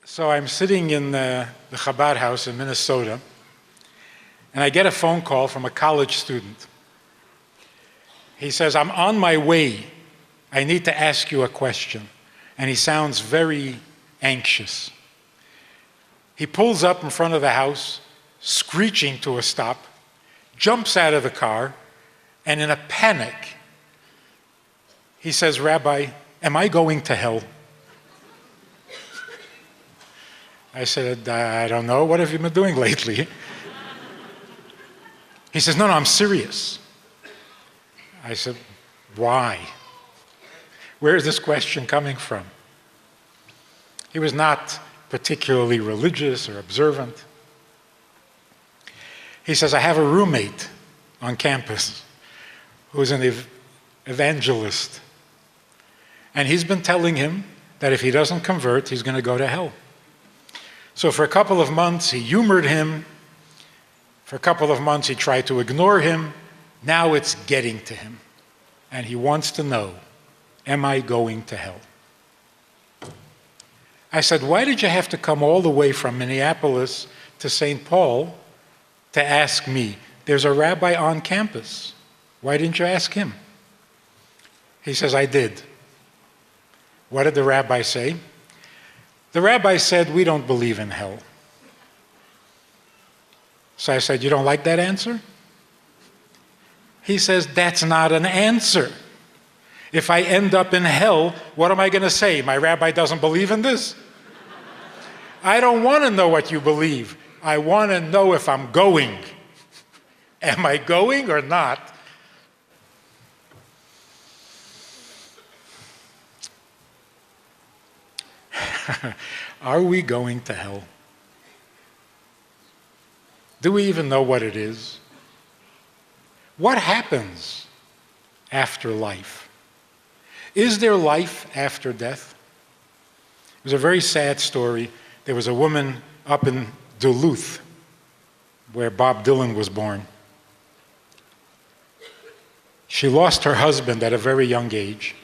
So I'm sitting in the Chabad house in Minnesota, and I get a phone call from a college student. He says, I'm on my way. I need to ask you a question. And he sounds very anxious. He pulls up in front of the house, screeching to a stop, jumps out of the car, and in a panic, he says, Rabbi, am I going to hell? I said, I don't know. What have you been doing lately? He says, no, I'm serious. I said, why? Where is this question coming from? He was not particularly religious or observant. He says, I have a roommate on campus who's an evangelist. And he's been telling him that if he doesn't convert, he's going to go to hell. So for a couple of months, he humored him. For a couple of months, he tried to ignore him. Now it's getting to him. And he wants to know, am I going to hell? I said, why did you have to come all the way from Minneapolis to St. Paul to ask me? There's a rabbi on campus. Why didn't you ask him? He says, I did. What did the rabbi say? The rabbi said, we don't believe in hell. So I said, you don't like that answer? He says, that's not an answer. If I end up in hell, what am I going to say? My rabbi doesn't believe in this? I don't want to know what you believe. I want to know if I'm going. Am I going or not? Are we going to hell? Do we even know what it is? What happens after life? Is there life after death? It was a very sad story. There was a woman up in Duluth, where Bob Dylan was born. She lost her husband at a very young age,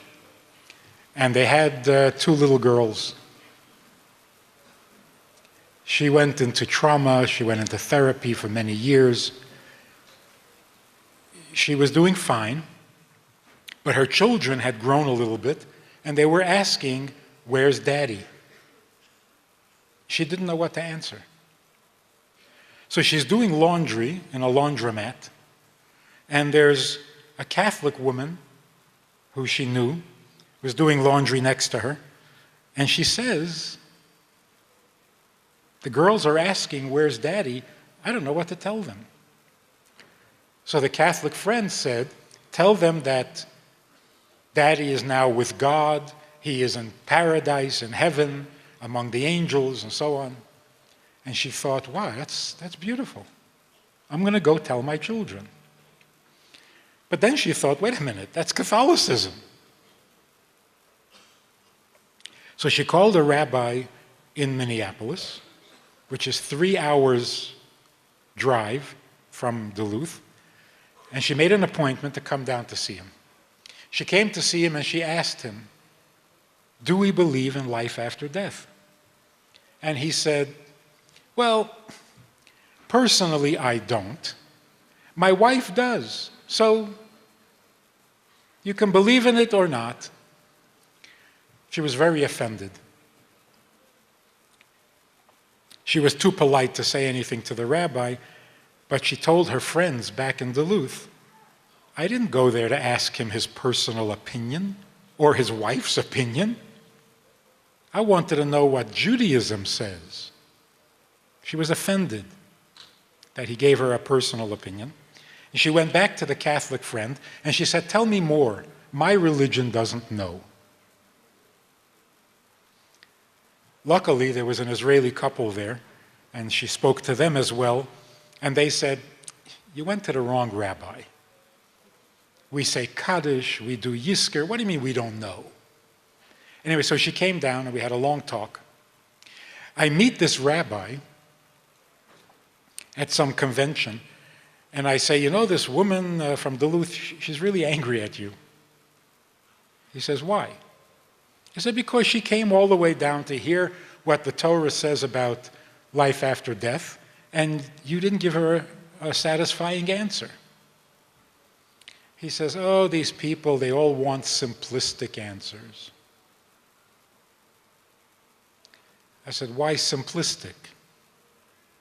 and they had 2 little girls. She went into trauma, she went into therapy for many years. She was doing fine, but her children had grown a little bit, and they were asking, where's Daddy? She didn't know what to answer. So she's doing laundry in a laundromat, and there's a Catholic woman who she knew was doing laundry next to her, and she says, the girls are asking, where's Daddy? I don't know what to tell them. So the Catholic friend said, tell them that Daddy is now with God, he is in paradise, in heaven, among the angels, and so on. And she thought, wow, that's beautiful. I'm going to go tell my children. But then she thought, wait a minute, that's Catholicism. So she called a rabbi in Minneapolis, which is 3 hours drive from Duluth, and she made an appointment to come down to see him. She came to see him and she asked him, do we believe in life after death? And he said, well, personally I don't. My wife does, so you can believe in it or not. She was very offended. She was too polite to say anything to the rabbi, but she told her friends back in Duluth, I didn't go there to ask him his personal opinion or his wife's opinion. I wanted to know what Judaism says. She was offended that he gave her a personal opinion. And she went back to the Catholic friend and she said, tell me more. My religion doesn't know. Luckily, there was an Israeli couple there, and she spoke to them as well, and they said, you went to the wrong rabbi. We say Kaddish, we do Yisker. What do you mean we don't know? Anyway, so she came down, and we had a long talk. I meet this rabbi at some convention, and I say, you know, this woman from Duluth, she's really angry at you. He says, why? I said, because she came all the way down to hear what the Torah says about life after death, and you didn't give her a satisfying answer. He says, oh, these people, they all want simplistic answers. I said, why simplistic?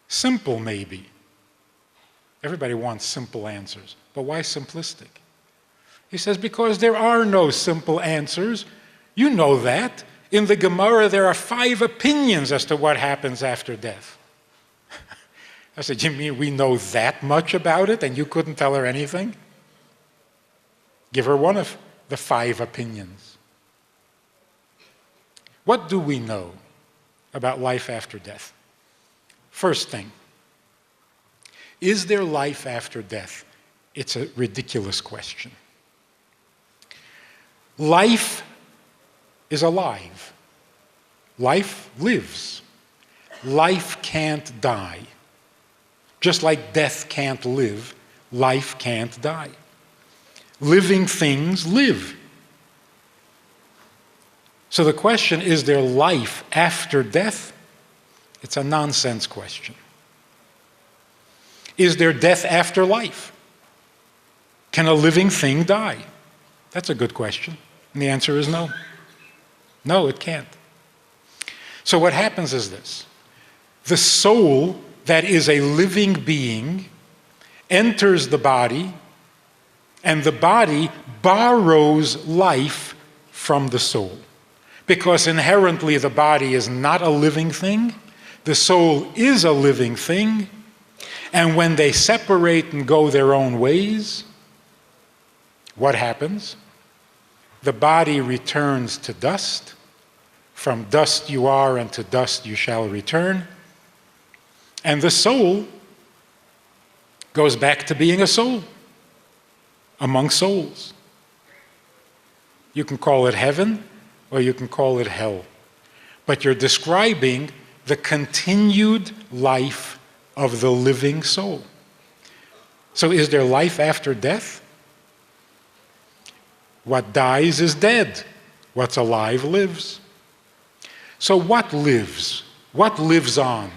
Simple, maybe. Everybody wants simple answers, but why simplistic? He says, because there are no simple answers. You know that. In the Gemara, there are 5 opinions as to what happens after death. I said, you mean we know that much about it and you couldn't tell her anything? Give her one of the 5 opinions. What do we know about life after death? First thing, is there life after death? It's a ridiculous question. Life is alive. Life lives. Life can't die. Just like death can't live, life can't die. Living things live. So the question, is there life after death? It's a nonsense question. Is there death after life? Can a living thing die? That's a good question. And the answer is no. No, it can't. So what happens is this. The soul that is a living being enters the body, and the body borrows life from the soul. Because inherently the body is not a living thing, the soul is a living thing, and when they separate and go their own ways, what happens? The body returns to dust. From dust you are, and to dust you shall return. And the soul goes back to being a soul among souls. You can call it heaven, or you can call it hell. But you're describing the continued life of the living soul. So is there life after death? What dies is dead. What's alive lives. So what lives? What lives on?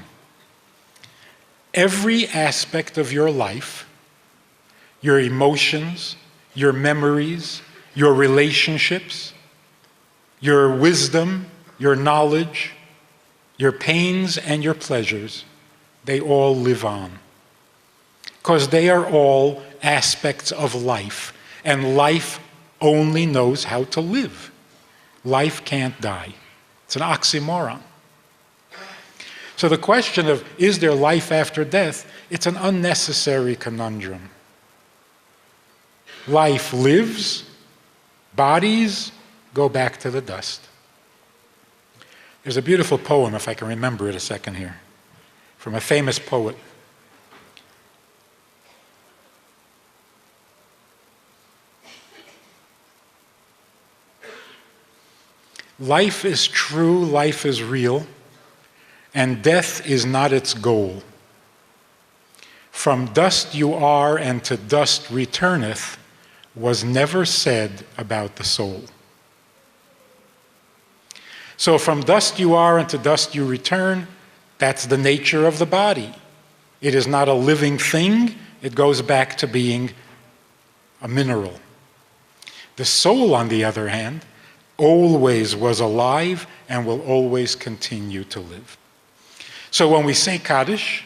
Every aspect of your life, your emotions, your memories, your relationships, your wisdom, your knowledge, your pains and your pleasures, they all live on. Because they are all aspects of life, and life only knows how to live. Life can't die. It's an oxymoron. So the question of, is there life after death? It's an unnecessary conundrum. Life lives, bodies go back to the dust. There's a beautiful poem, if I can remember it a second here, from a famous poet. Life is true, life is real, and death is not its goal. From dust you are, and to dust returneth, was never said about the soul. So from dust you are, and to dust you return, that's the nature of the body. It is not a living thing, it goes back to being a mineral. The soul, on the other hand, always was alive and will always continue to live. So when we say Kaddish,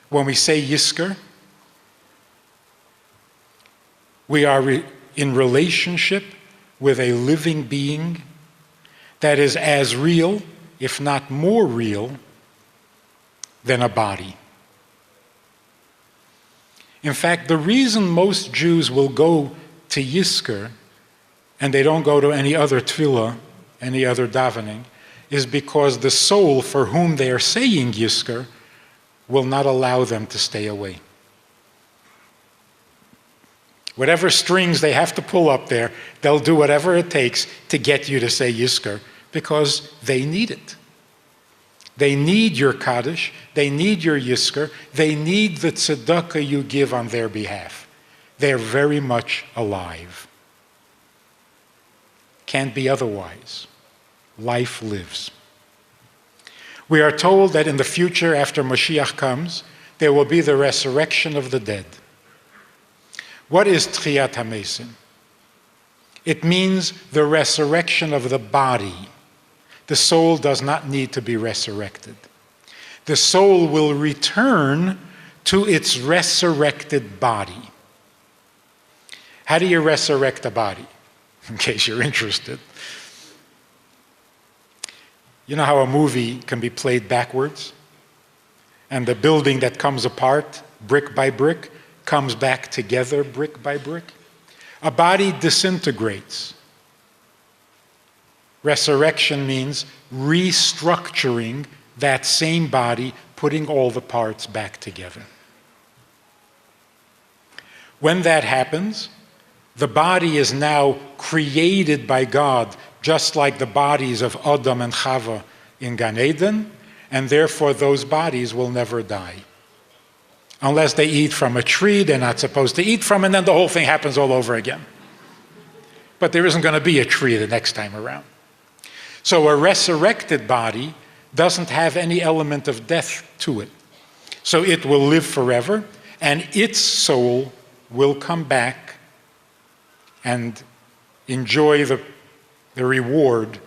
when we say Yizkor, we are in relationship with a living being that is as real, if not more real, than a body. In fact, the reason most Jews will go to Yizkor and they don't go to any other tefillah, any other davening, is because the soul for whom they are saying Yizkor will not allow them to stay away. Whatever strings they have to pull up there, they'll do whatever it takes to get you to say Yizkor, because they need it. They need your Kaddish, they need your Yizkor, they need the tzedakah you give on their behalf. They're very much alive. Can't be otherwise. Life lives. We are told that in the future, after Mashiach comes, there will be the resurrection of the dead. What is Tchiyat HaMesim? It means the resurrection of the body. The soul does not need to be resurrected. The soul will return to its resurrected body. How do you resurrect a body? In case you're interested. You know how a movie can be played backwards? And the building that comes apart, brick by brick, comes back together brick by brick? A body disintegrates. Resurrection means restructuring that same body, putting all the parts back together. When that happens, the body is now created by God, just like the bodies of Adam and Chava in Gan Eden, and therefore those bodies will never die. Unless they eat from a tree they're not supposed to eat from, and then the whole thing happens all over again. But there isn't going to be a tree the next time around. So a resurrected body doesn't have any element of death to it. So it will live forever, and its soul will come back and enjoy the reward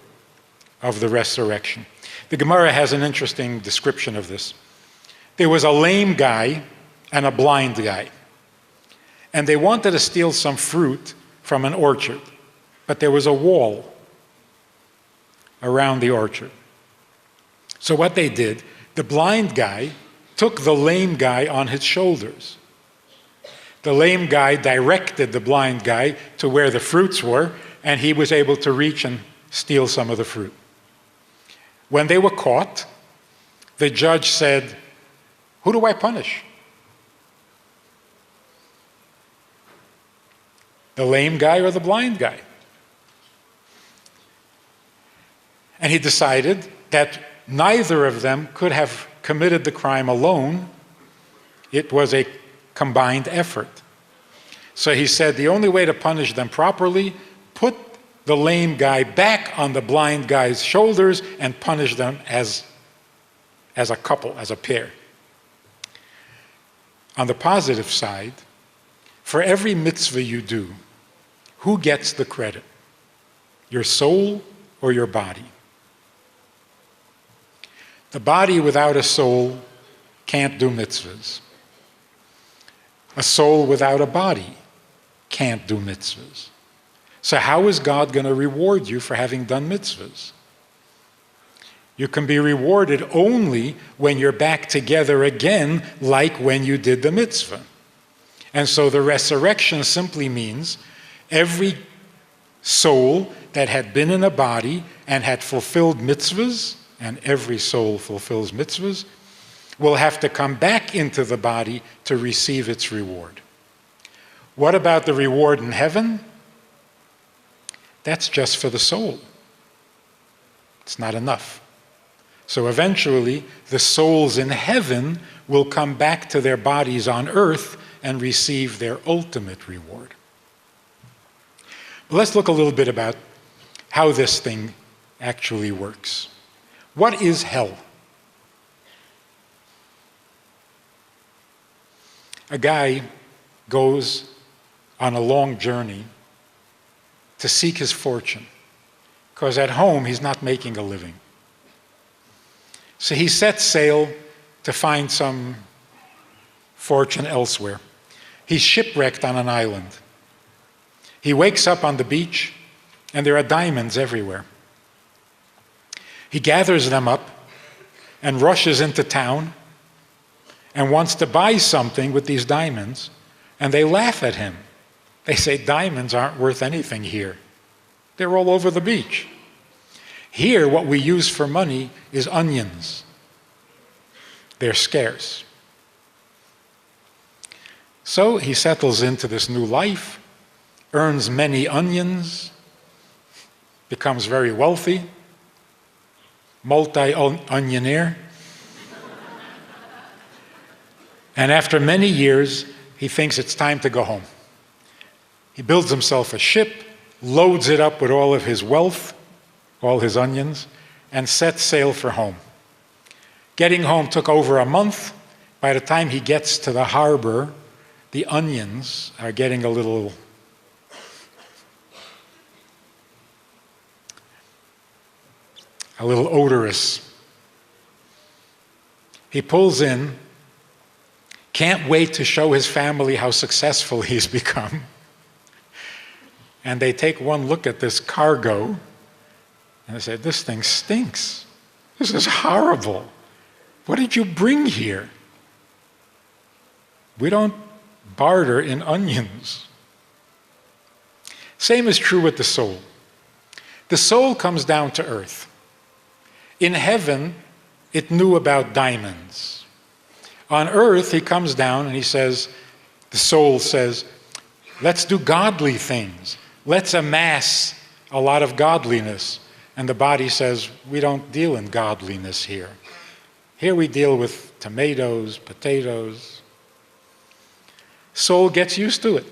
of the resurrection. The Gemara has an interesting description of this. There was a lame guy and a blind guy, and they wanted to steal some fruit from an orchard, but there was a wall around the orchard. So what they did, the blind guy took the lame guy on his shoulders. The lame guy directed the blind guy to where the fruits were, and he was able to reach and steal some of the fruit. When they were caught, the judge said, "Who do I punish? The lame guy or the blind guy?" And he decided that neither of them could have committed the crime alone. It was a combined effort. So he said, the only way to punish them properly, put the lame guy back on the blind guy's shoulders and punish them as a couple, as a pair. On the positive side, for every mitzvah you do, who gets the credit? Your soul or your body? The body without a soul can't do mitzvahs. A soul without a body can't do mitzvahs. So how is God going to reward you for having done mitzvahs? You can be rewarded only when you're back together again, like when you did the mitzvah. And so the resurrection simply means every soul that had been in a body and had fulfilled mitzvahs, and every soul fulfills mitzvahs, will have to come back into the body to receive its reward. What about the reward in heaven? That's just for the soul. It's not enough. So eventually, the souls in heaven will come back to their bodies on earth and receive their ultimate reward. But let's look a little bit about how this thing actually works. What is hell? A guy goes on a long journey to seek his fortune, because at home he's not making a living. So he sets sail to find some fortune elsewhere. He's shipwrecked on an island. He wakes up on the beach, and there are diamonds everywhere. He gathers them up and rushes into town and wants to buy something with these diamonds, and they laugh at him. They say, diamonds aren't worth anything here. They're all over the beach. Here, what we use for money is onions. They're scarce. So he settles into this new life, earns many onions, becomes very wealthy, multi-onionaire. And after many years, he thinks it's time to go home. He builds himself a ship, loads it up with all of his wealth, all his onions, and sets sail for home. Getting home took over a month. By the time he gets to the harbor, the onions are getting a little odorous. He pulls in, can't wait to show his family how successful he's become. And they take one look at this cargo, and they say, "This thing stinks. This is horrible. What did you bring here? We don't barter in onions." Same is true with the soul. The soul comes down to earth. In heaven, it knew about diamonds. On earth, he comes down and he says, the soul says, let's do godly things. Let's amass a lot of godliness. And the body says, we don't deal in godliness here. Here we deal with tomatoes, potatoes. Soul gets used to it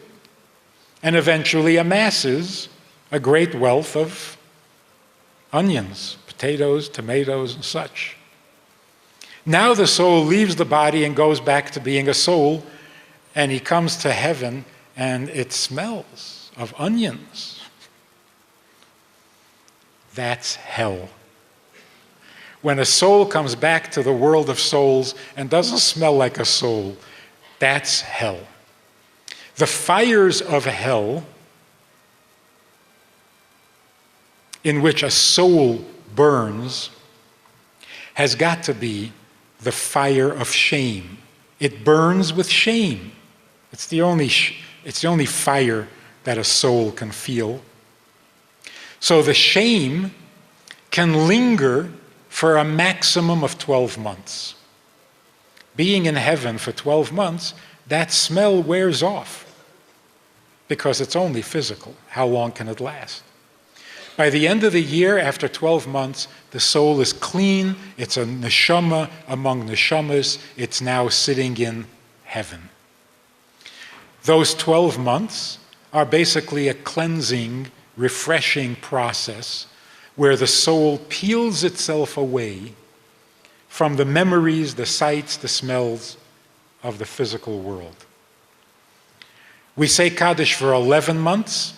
and eventually amasses a great wealth of onions, potatoes, tomatoes, and such. Now the soul leaves the body and goes back to being a soul, and he comes to heaven and it smells of onions. That's hell. When a soul comes back to the world of souls and doesn't smell like a soul, that's hell. The fires of hell in which a soul burns has got to be the fire of shame. It burns with shame. It's the only fire that a soul can feel. So the shame can linger for a maximum of 12 months. Being in heaven for 12 months, that smell wears off because it's only physical. How long can it last? By the end of the year, after 12 months, the soul is clean. It's a neshama among neshamas. It's now sitting in heaven. Those 12 months are basically a cleansing, refreshing process where the soul peels itself away from the memories, the sights, the smells of the physical world. We say Kaddish for 11 months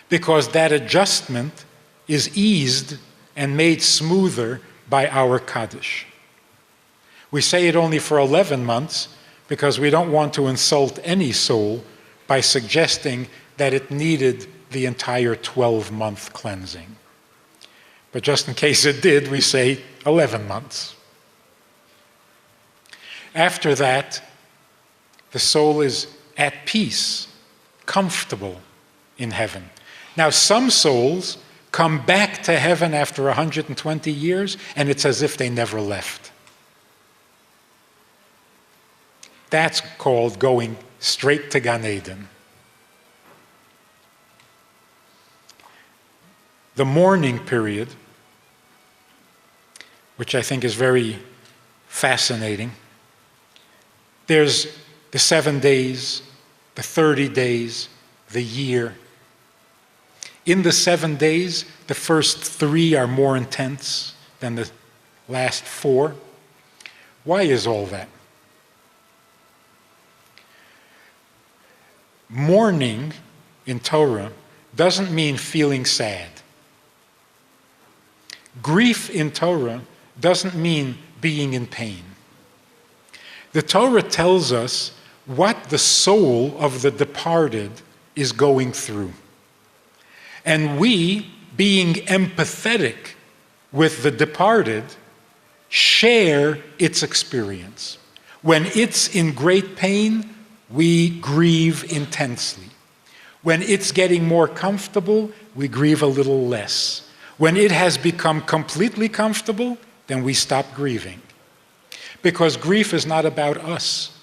because that adjustment is eased and made smoother by our Kaddish. We say it only for 11 months because we don't want to insult any soul by suggesting that it needed the entire 12-month cleansing. But just in case it did, we say 11 months. After that, the soul is at peace, comfortable in heaven. Now, some souls come back to heaven after 120 years, and it's as if they never left. That's called going straight to Gan Eden. The mourning period, which I think is very fascinating, there's the 7 days, the 30 days, the year. In the 7 days, the first 3 are more intense than the last 4. Why is all that? Mourning in Torah doesn't mean feeling sad. Grief in Torah doesn't mean being in pain. The Torah tells us what the soul of the departed is going through. And we, being empathetic with the departed, share its experience. When it's in great pain, we grieve intensely. When it's getting more comfortable, we grieve a little less. When it has become completely comfortable, then we stop grieving. Because grief is not about us.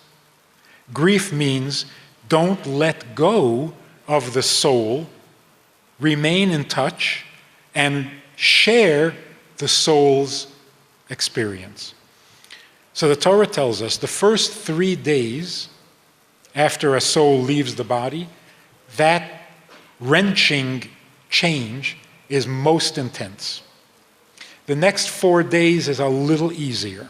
Grief means don't let go of the soul, remain in touch, and share the soul's experience. So the Torah tells us the first 3 days after a soul leaves the body, that wrenching change is most intense. The next 4 days is a little easier.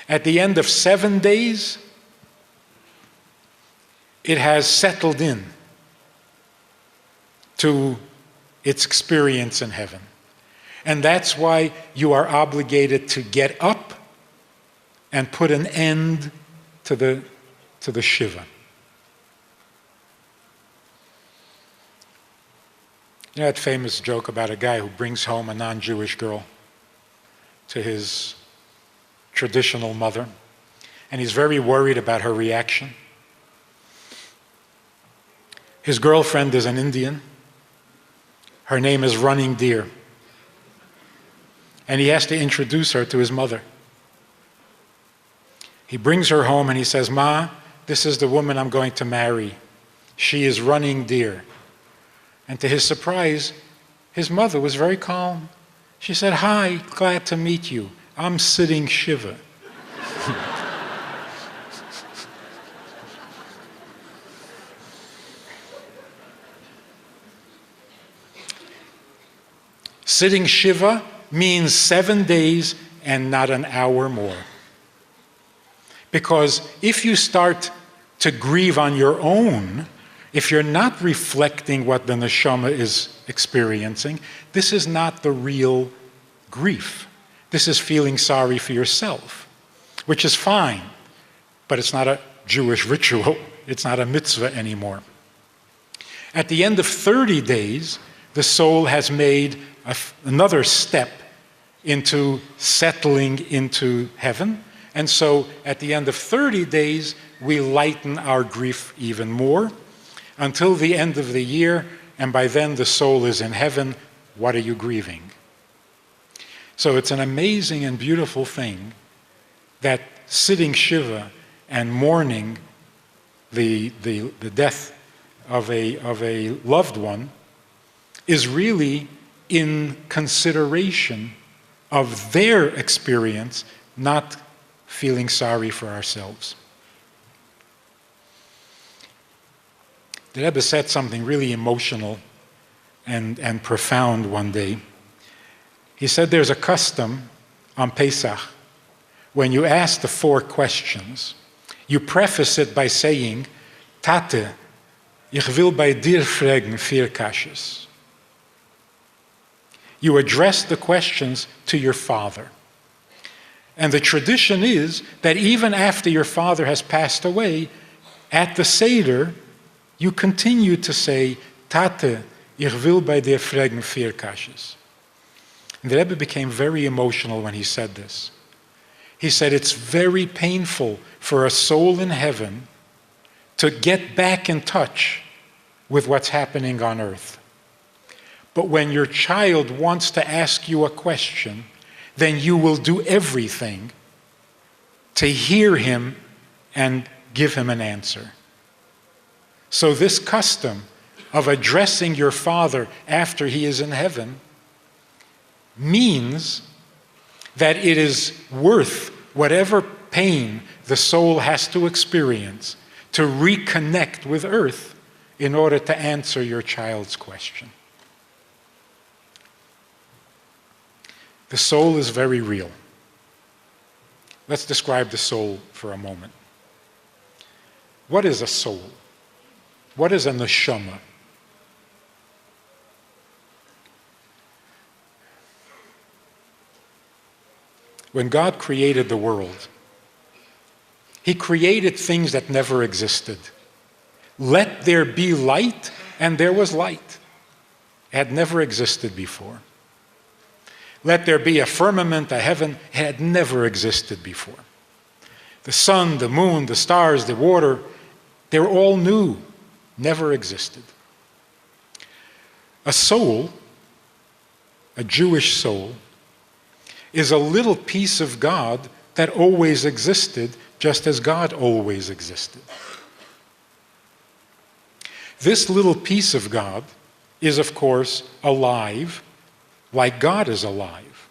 At the end of 7 days, it has settled in to its experience in heaven. And that's why you are obligated to get up and put an end to the Shiva. You know that famous joke about a guy who brings home a non-Jewish girl to his traditional mother, and he's very worried about her reaction. His girlfriend is an Indian. Her name is Running Deer. And he has to introduce her to his mother. He brings her home and he says, "Ma, this is the woman I'm going to marry. She is Running Deer." And to his surprise, his mother was very calm. She said, "Hi, glad to meet you. I'm Sitting Shiva." Sitting Shiva means 7 days and not an hour more. Because if you start to grieve on your own, if you're not reflecting what the neshama is experiencing, this is not the real grief. This is feeling sorry for yourself, which is fine, but it's not a Jewish ritual. It's not a mitzvah anymore. At the end of 30 days, the soul has made another step into settling into heaven. And so at the end of 30 days, we lighten our grief even more until the end of the year, and by then the soul is in heaven. What are you grieving? So it's an amazing and beautiful thing that sitting Shiva and mourning the death of a loved one is really in consideration of their experience, not feeling sorry for ourselves. The Rebbe said something really emotional and profound one day. He said there's a custom on Pesach, when you ask the 4 questions, you preface it by saying, "Tate, ich will bei dir fragen 4 kashes." You address the questions to your father. And the tradition is that even after your father has passed away, at the Seder, you continue to say, "Tate, ich will bei dir fragen 4 kashes." And the Rebbe became very emotional when he said this. He said it's very painful for a soul in heaven to get back in touch with what's happening on earth. But when your child wants to ask you a question, then you will do everything to hear him and give him an answer. So this custom of addressing your father after he is in heaven means that it is worth whatever pain the soul has to experience to reconnect with earth in order to answer your child's question. The soul is very real. Let's describe the soul for a moment. What is a soul? What is a neshama? When God created the world, He created things that never existed. Let there be light, and there was light. It had never existed before. Let there be a firmament, a heaven. It had never existed before. The sun, the moon, the stars, the water, they're all new, never existed. A soul, a Jewish soul, is a little piece of God that always existed, just as God always existed. This little piece of God is, of course, alive, like God is alive.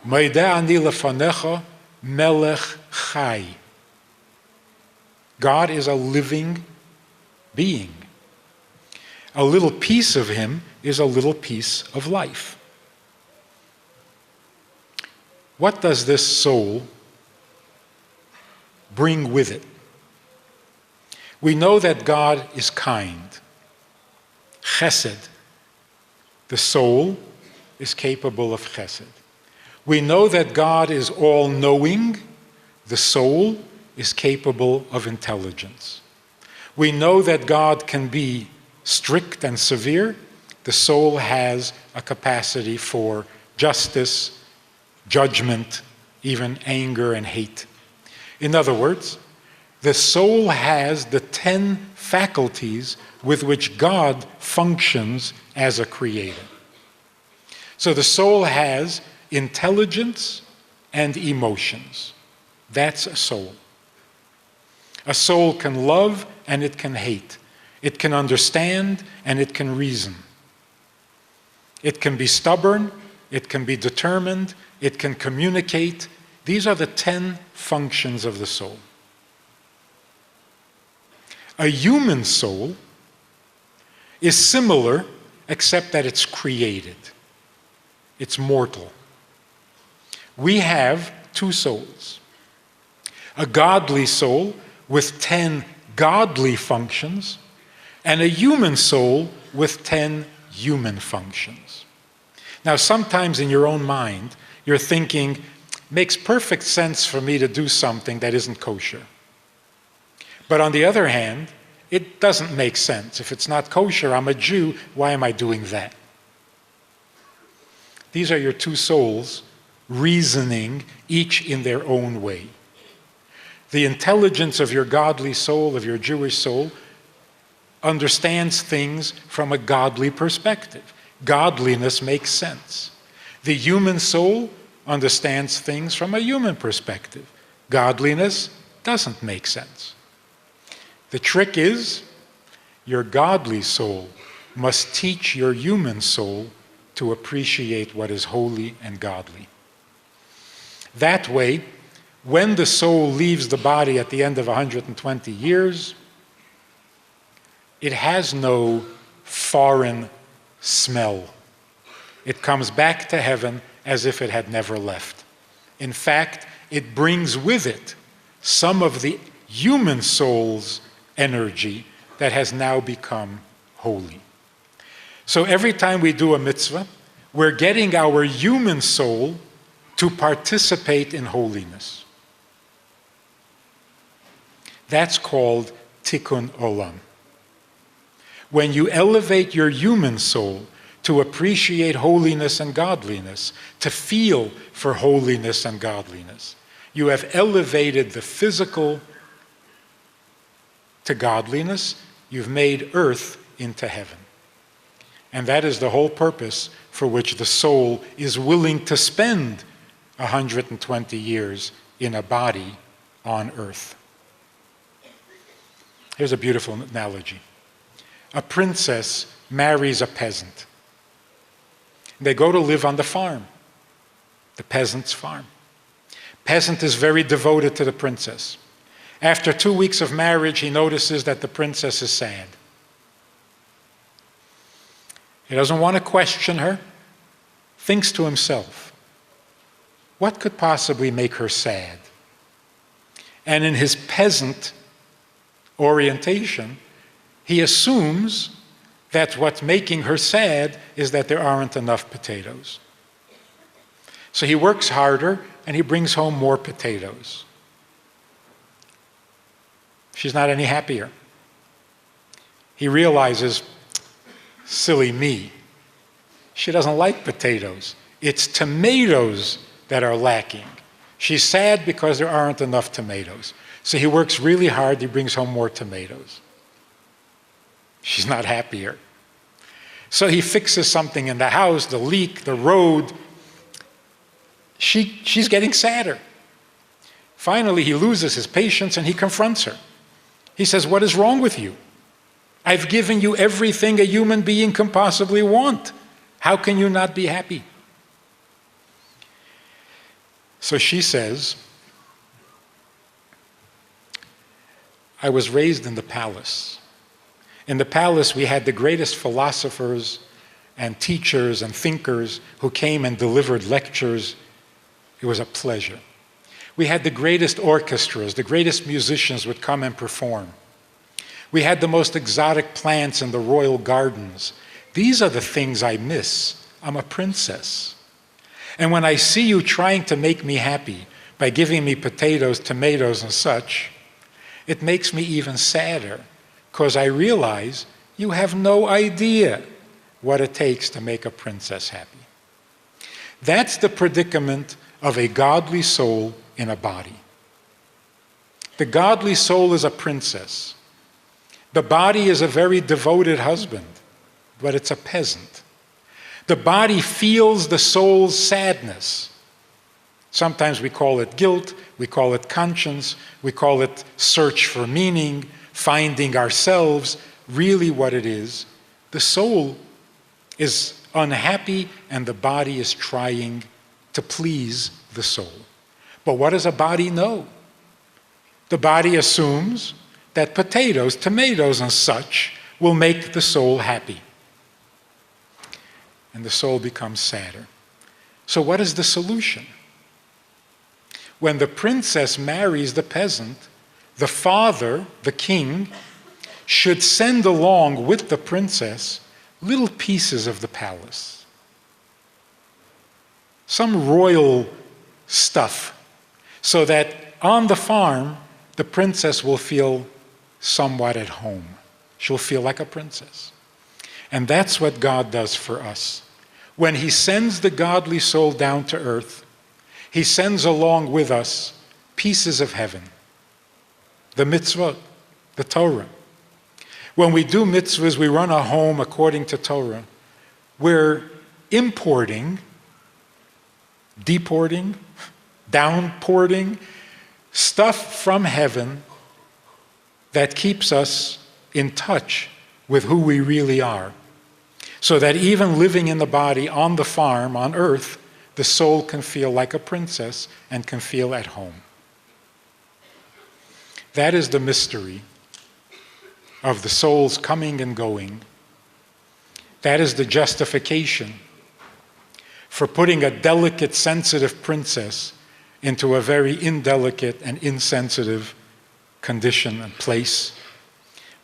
Maida ani lefanecha melech chai. God is a living being. A little piece of him is a little piece of life. What does this soul bring with it? We know that God is kind. Chesed. The soul is capable of chesed. We know that God is all-knowing. The soul is capable of intelligence. We know that God can be strict and severe. The soul has a capacity for justice, judgment, even anger and hate. In other words, the soul has the 10 faculties with which God functions as a creator. So the soul has intelligence and emotions. That's a soul. A soul can love and it can hate. It can understand and it can reason. It can be stubborn, it can be determined, it can communicate. These are the 10 functions of the soul. A human soul is similar, except that it's created. It's mortal. We have 2 souls. A godly soul with 10 godly functions, and a human soul with 10 human functions. Now, sometimes in your own mind, you're thinking, makes perfect sense for me to do something that isn't kosher. But on the other hand, it doesn't make sense. If it's not kosher, I'm a Jew, why am I doing that? These are your 2 souls reasoning, each in their own way. The intelligence of your godly soul, of your Jewish soul, understands things from a godly perspective. Godliness makes sense. The human soul understands things from a human perspective. Godliness doesn't make sense. The trick is, your godly soul must teach your human soul to appreciate what is holy and godly. That way, when the soul leaves the body at the end of 120 years, it has no foreign smell. It comes back to heaven as if it had never left. In fact, it brings with it some of the human soul's energy that has now become holy. So every time we do a mitzvah, we're getting our human soul to participate in holiness. That's called tikkun olam. When you elevate your human soul to appreciate holiness and godliness, to feel for holiness and godliness, you have elevated the physical to godliness. You've made earth into heaven. And that is the whole purpose for which the soul is willing to spend 120 years in a body on earth. Here's a beautiful analogy. A princess marries a peasant. They go to live on the farm, the peasant's farm. Peasant is very devoted to the princess. After 2 weeks of marriage, he notices that the princess is sad. He doesn't want to question her, thinks to himself, what could possibly make her sad? And in his peasant orientation, he assumes that what's making her sad is that there aren't enough potatoes. So he works harder and he brings home more potatoes. She's not any happier. He realizes, silly me, she doesn't like potatoes. It's tomatoes that are lacking. She's sad because there aren't enough tomatoes. So he works really hard, he brings home more tomatoes. She's not happier. So he fixes something in the house, the leak, the road. She's getting sadder. Finally, he loses his patience and he confronts her. He says, what is wrong with you? I've given you everything a human being can possibly want. How can you not be happy? So she says, I was raised in the palace, In the palace, we had the greatest philosophers and teachers and thinkers who came and delivered lectures. It was a pleasure. We had the greatest orchestras, the greatest musicians would come and perform. We had the most exotic plants in the royal gardens. These are the things I miss. I'm a princess. And when I see you trying to make me happy by giving me potatoes, tomatoes, and such, it makes me even sadder, because I realize you have no idea what it takes to make a princess happy. That's the predicament of a godly soul in a body. The godly soul is a princess. The body is a very devoted husband, but it's a peasant. The body feels the soul's sadness. Sometimes we call it guilt, we call it conscience, we call it search for meaning, finding ourselves. Really what it is, the soul is unhappy and the body is trying to please the soul. But what does a body know? The body assumes that potatoes, tomatoes, and such will make the soul happy. And the soul becomes sadder. So what is the solution? When the princess marries the peasant, the father, the king, should send along with the princess little pieces of the palace. Some royal stuff, so that on the farm, the princess will feel somewhat at home. She'll feel like a princess. And that's what God does for us. When he sends the godly soul down to earth, he sends along with us pieces of heaven. The mitzvot, the Torah. When we do mitzvahs, we run a home according to Torah. We're importing, deporting, downporting stuff from heaven that keeps us in touch with who we really are. So that even living in the body on the farm, on earth, the soul can feel like a princess and can feel at home. That is the mystery of the soul's coming and going. That is the justification for putting a delicate, sensitive princess into a very indelicate and insensitive condition and place.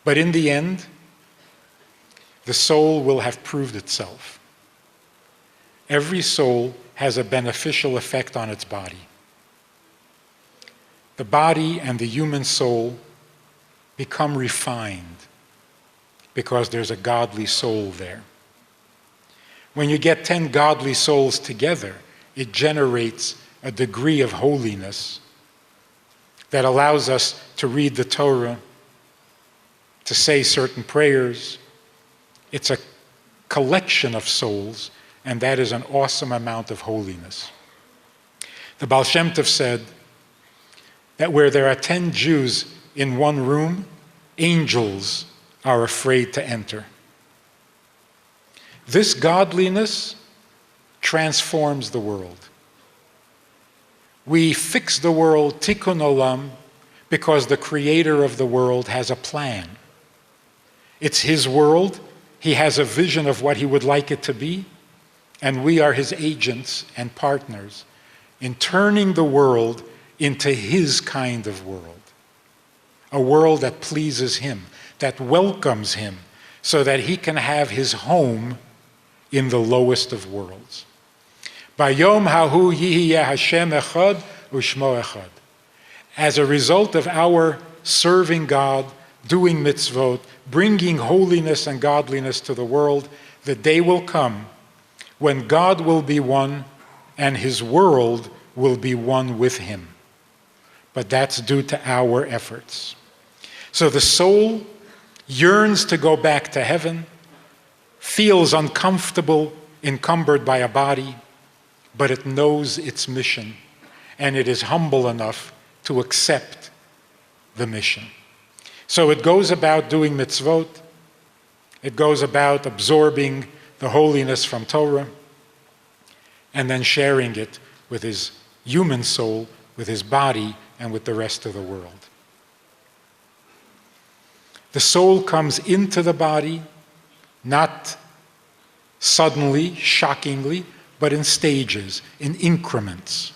But in the end, the soul will have proved itself. Every soul has a beneficial effect on its body. The body and the human soul become refined because there's a godly soul there. When you get 10 godly souls together, it generates a degree of holiness that allows us to read the Torah, to say certain prayers. It's a collection of souls, and that is an awesome amount of holiness. The Baal Shem Tov said that where there are 10 Jews in one room, angels are afraid to enter. This godliness transforms the world. We fix the world, tikkun olam, because the creator of the world has a plan. It's his world. He has a vision of what he would like it to be, and we are his agents and partners in turning the world into his kind of world. A world that pleases him, that welcomes him, so that he can have his home in the lowest of worlds. Bayom hahu yihiyeh Hashem echad u'shmo echad. As a result of our serving God, doing mitzvot, bringing holiness and godliness to the world, the day will come when God will be one and his world will be one with him. But that's due to our efforts. So the soul yearns to go back to heaven, feels uncomfortable, encumbered by a body, but it knows its mission, and it is humble enough to accept the mission. So it goes about doing mitzvot, it goes about absorbing the holiness from Torah, and then sharing it with his human soul, with his body, and with the rest of the world. The The soul comes into the body, not suddenly, shockingly, but in stages, in increments.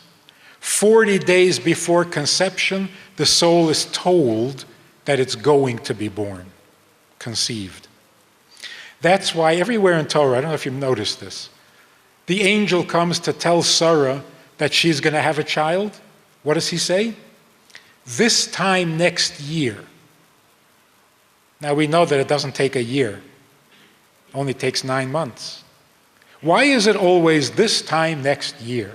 40 days before conception, the soul is told that it's going to be born, conceived. That's why everywhere in Torah, I don't know if you've noticed this, the angel comes to tell Sarah that she's going to have a child. What does he say? This time next year. Now we know that it doesn't take a year. It only takes 9 months. Why is it always this time next year?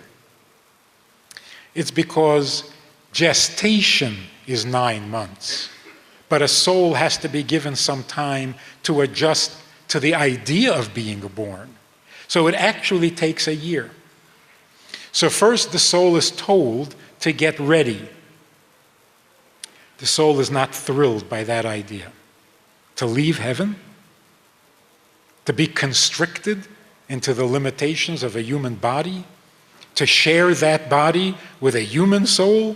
It's because gestation is 9 months. But a soul has to be given some time to adjust to the idea of being born. So it actually takes a year. So first the soul is told to get ready. The soul is not thrilled by that idea. To leave heaven, to be constricted into the limitations of a human body, to share that body with a human soul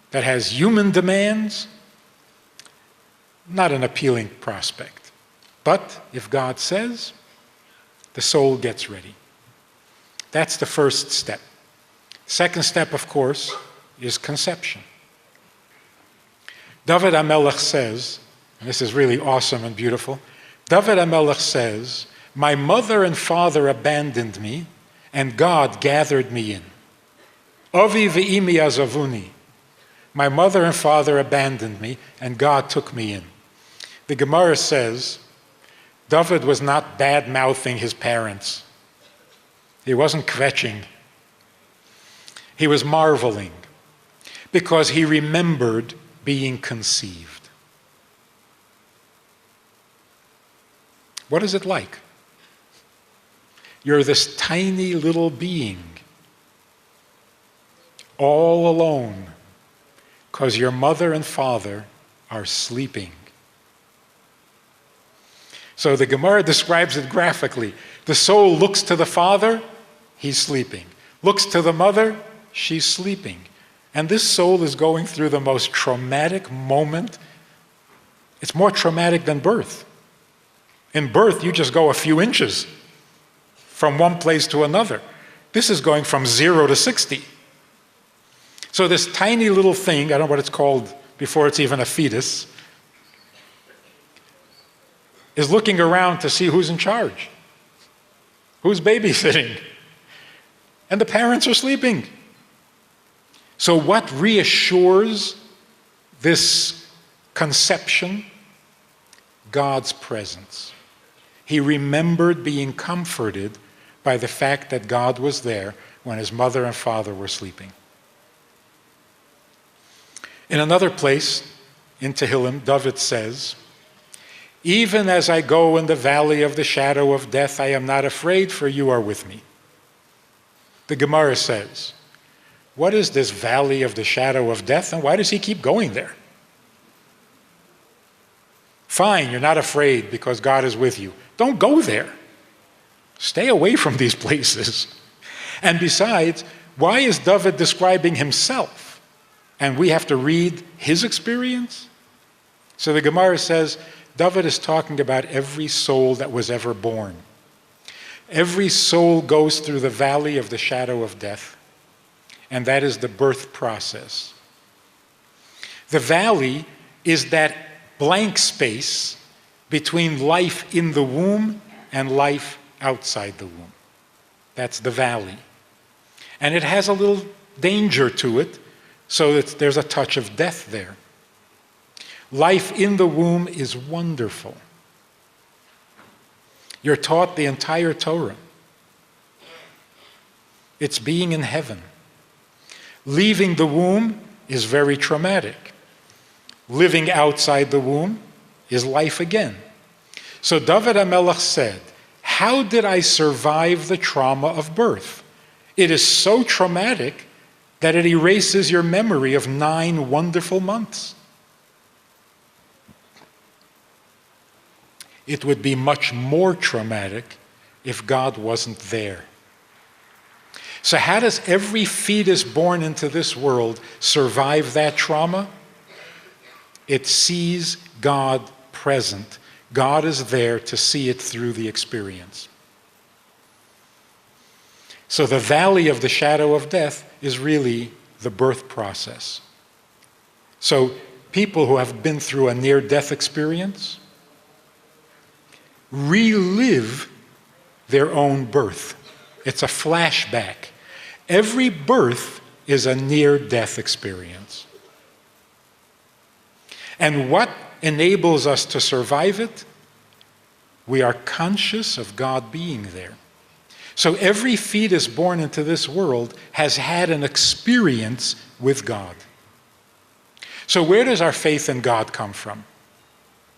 that has human demands, not an appealing prospect. But if God says, the soul gets ready. That's the first step. Second step, of course, is conception. David HaMelech says, and this is really awesome and beautiful, David HaMelech says, my mother and father abandoned me, and God gathered me in. Avi ve'imi azavuni. My mother and father abandoned me, and God took me in. The Gemara says, David was not bad-mouthing his parents. He wasn't kvetching. He was marveling, because he remembered being conceived. What is it like? You're this tiny little being, all alone, because your mother and father are sleeping. So the Gemara describes it graphically. The soul looks to the father, he's sleeping. Looks to the mother, she's sleeping. And this soul is going through the most traumatic moment. It's more traumatic than birth. In birth, you just go a few inches from one place to another. This is going from 0 to 60. So this tiny little thing, I don't know what it's called before it's even a fetus, is looking around to see who's in charge, who's babysitting. And the parents are sleeping. So what reassures this conception? God's presence. He remembered being comforted by the fact that God was there when his mother and father were sleeping. In another place, in Tehillim, David says, even as I go in the valley of the shadow of death, I am not afraid, for you are with me. The Gemara says, what is this valley of the shadow of death, and why does he keep going there? Fine, you're not afraid because God is with you. Don't go there. Stay away from these places. And besides, why is David describing himself? And we have to read his experience? So the Gemara says, David is talking about every soul that was ever born. Every soul goes through the valley of the shadow of death, and that is the birth process. The valley is that blank space between life in the womb and life outside the womb. That's the valley. And it has a little danger to it, so that there's a touch of death there. Life in the womb is wonderful. You're taught the entire Torah. It's being in heaven. Leaving the womb is very traumatic. Living outside the womb is life again. So David HaMelech said, how did I survive the trauma of birth? It is so traumatic that it erases your memory of 9 wonderful months. It would be much more traumatic if God wasn't there. So how does every fetus born into this world survive that trauma? It sees God present. God is there to see it through the experience. So the valley of the shadow of death is really the birth process. So people who have been through a near-death experience relive their own birth. It's a flashback. Every birth is a near-death experience. And what enables us to survive it? We are conscious of God being there. So every fetus born into this world has had an experience with God. So where does our faith in God come from?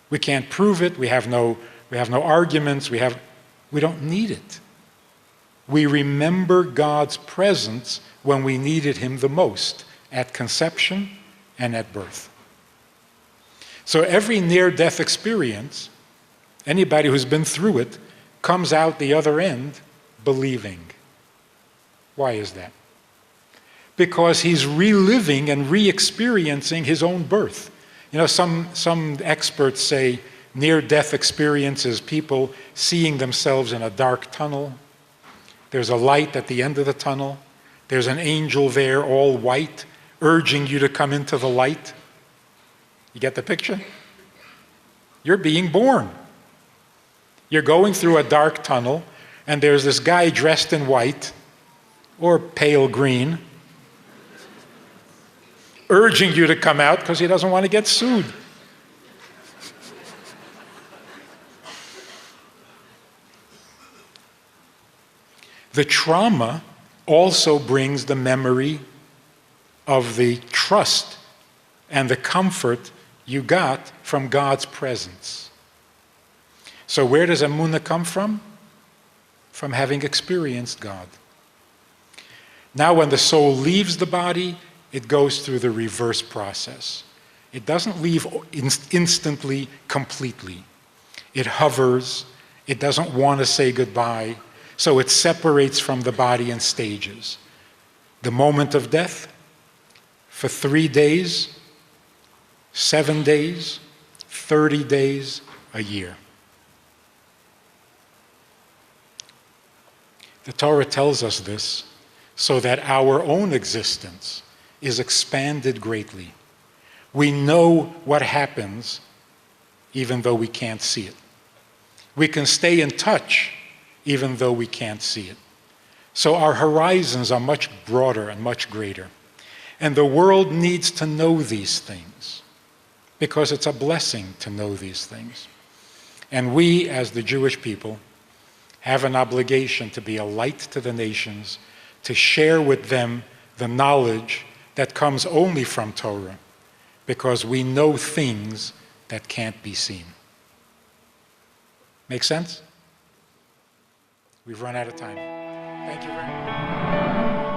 We can't prove it. We have no arguments. We don't need it. We remember God's presence when we needed him the most, at conception and at birth. So every near-death experience, anybody who's been through it, comes out the other end believing. Why is that? Because he's reliving and re-experiencing his own birth. You know, some experts say near-death experience is people seeing themselves in a dark tunnel. There's a light at the end of the tunnel. There's an angel there, all white, urging you to come into the light. You get the picture? You're being born. You're going through a dark tunnel, and there's this guy dressed in white, or pale green, urging you to come out because he doesn't want to get sued. The trauma also brings the memory of the trust and the comfort you got from God's presence. So where does emunah come from? From having experienced God. Now when the soul leaves the body, it goes through the reverse process. It doesn't leave instantly, completely. It hovers. It doesn't want to say goodbye. So it separates from the body in stages. The moment of death, for 3 days, 7 days, 30 days, a year. The Torah tells us this so that our own existence is expanded greatly. We know what happens even though we can't see it. We can stay in touch even though we can't see it. So our horizons are much broader and much greater. And the world needs to know these things because it's a blessing to know these things. And we, as the Jewish people, have an obligation to be a light to the nations, to share with them the knowledge that comes only from Torah, because we know things that can't be seen. Make sense? We've run out of time. Thank you very much.